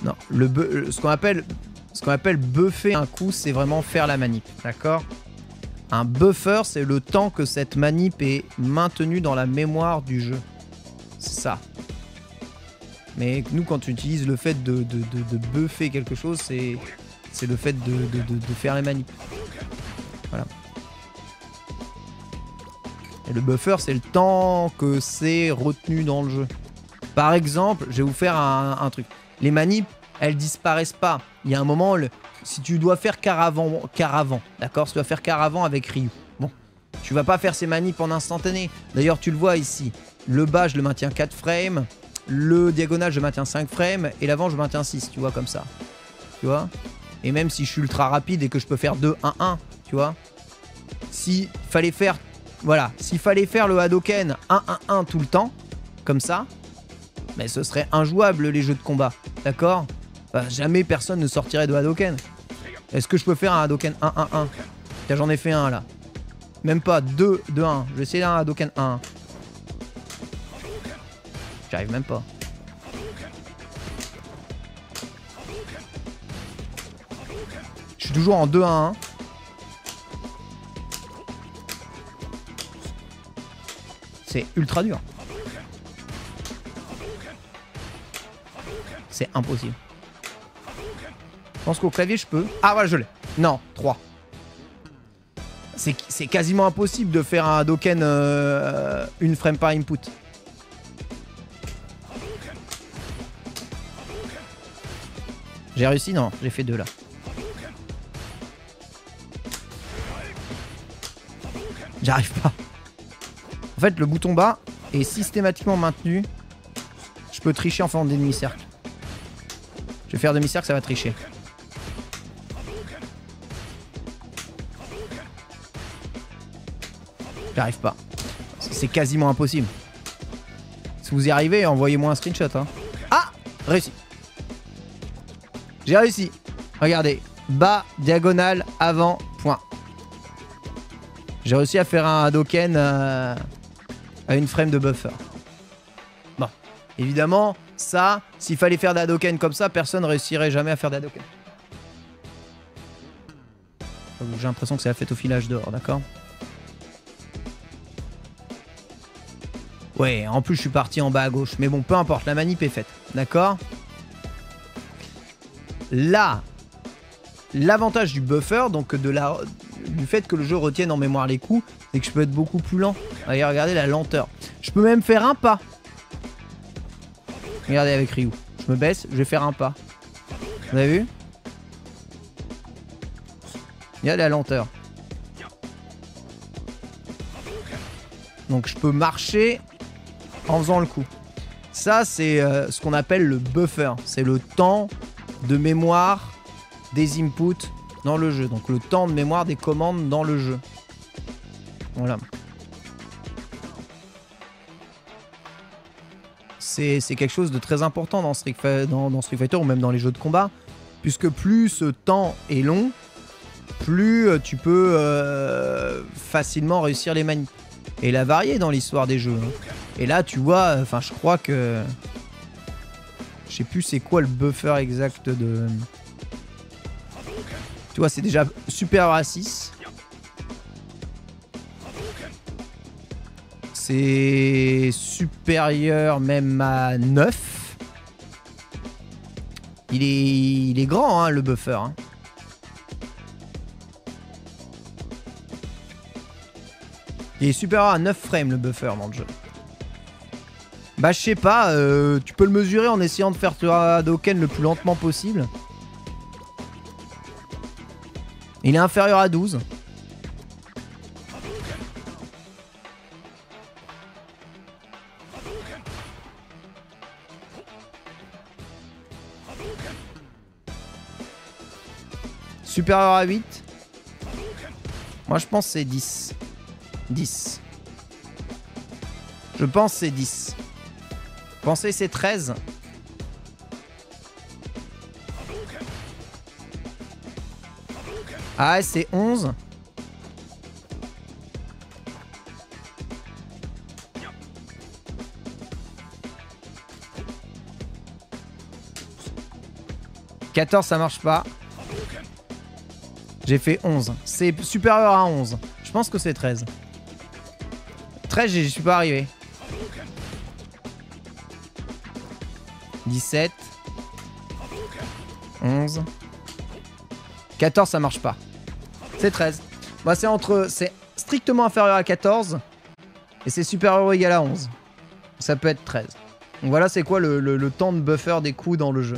Non, ce qu'on appelle buffer un coup, c'est vraiment faire la manip, d'accord? Un buffer, c'est le temps que cette manip est maintenue dans la mémoire du jeu. C'est ça. Mais nous, quand tu utilises le fait de buffer quelque chose, c'est le fait de faire les manips. Voilà. Et le buffer, c'est le temps que c'est retenu dans le jeu. Par exemple, je vais vous faire un truc. Les manips, elles disparaissent pas. Il y a un moment, si tu dois faire caravan, d'accord? Si tu dois faire caravan avec Ryu. Bon, tu vas pas faire ces manips en instantané. D'ailleurs, tu le vois ici. Le bas, je le maintiens 4 frames. Le diagonal, je maintiens 5 frames. Et l'avant, je maintiens 6, tu vois, comme ça. Tu vois? Et même si je suis ultra rapide et que je peux faire 2-1-1, tu vois? S'il fallait faire... Voilà, s'il fallait faire le Hadoken 1-1-1 tout le temps, comme ça, mais ce serait injouable les jeux de combat, d'accord? Enfin, jamais personne ne sortirait de Hadoken. Est-ce que je peux faire un Hadoken 1-1-1? Tiens, j'en ai fait un là. Même pas 2-2-1. Je vais essayer un Hadoken 1. J'y arrive même pas. Je suis toujours en 2-1-1. C'est ultra dur. C'est impossible. Je pense qu'au clavier je peux. Ah voilà, je l'ai. Non, 3. C'est quasiment impossible de faire un Hadoken une frame par input. J'ai réussi? Non, j'ai fait 2 là. J'arrive pas. En fait, le bouton bas est systématiquement maintenu. Je peux tricher en faisant des demi-cercles. Je vais faire demi-cercle, ça va tricher. J'arrive pas. C'est quasiment impossible. Si vous y arrivez, envoyez-moi un screenshot. Hein. Ah! Réussi. J'ai réussi. Regardez. Bas, diagonale, avant, point. J'ai réussi à faire un Hadoken à une frame de buffer. Bon. Évidemment, ça, s'il fallait faire des Hadoken comme ça, personne ne réussirait jamais à faire des Hadoken. J'ai l'impression que c'est la fête au filage dehors, d'accord? Ouais, en plus je suis parti en bas à gauche. Mais bon, peu importe, la manip est faite, d'accord? Là, l'avantage du buffer, donc du fait que le jeu retienne en mémoire les coups, c'est que je peux être beaucoup plus lent. Regardez la lenteur. Je peux même faire un pas. Regardez avec Ryu. Je me baisse, je vais faire un pas. Vous avez vu? Regardez la lenteur. Donc je peux marcher en faisant le coup. Ça, c'est ce qu'on appelle le buffer. C'est le temps de mémoire des inputs dans le jeu. Donc le temps de mémoire des commandes dans le jeu. Voilà. C'est quelque chose de très important dans Street Fighter ou même dans les jeux de combat. Puisque plus ce temps est long, plus tu peux facilement réussir les manips. Et la varier dans l'histoire des jeux. Hein. Et là, tu vois, enfin, je crois que... Je sais plus c'est quoi le buffer exact de... Tu vois, c'est déjà supérieur à 6. C'est supérieur même à 9. Il est grand, hein, le buffer. Hein. Il est supérieur à 9 frames, le buffer, dans le jeu. Bah, je sais pas, tu peux le mesurer en essayant de faire le Hadoken le plus lentement possible. Il est inférieur à 12. Supérieur à 8. Moi, je pense que c'est 10. 10. Je pense que c'est 10. Pensez c'est 13. Ah, c'est 11. 14, ça marche pas. J'ai fait 11. C'est supérieur à 11. Je pense que c'est 13. 13, j'y suis pas arrivé. 17. 11. 14, ça marche pas. C'est 13. Bah, c'est entre... C'est strictement inférieur à 14. Et c'est supérieur ou égal à 11. Ça peut être 13. Donc voilà c'est quoi le temps de buffer des coups dans le jeu.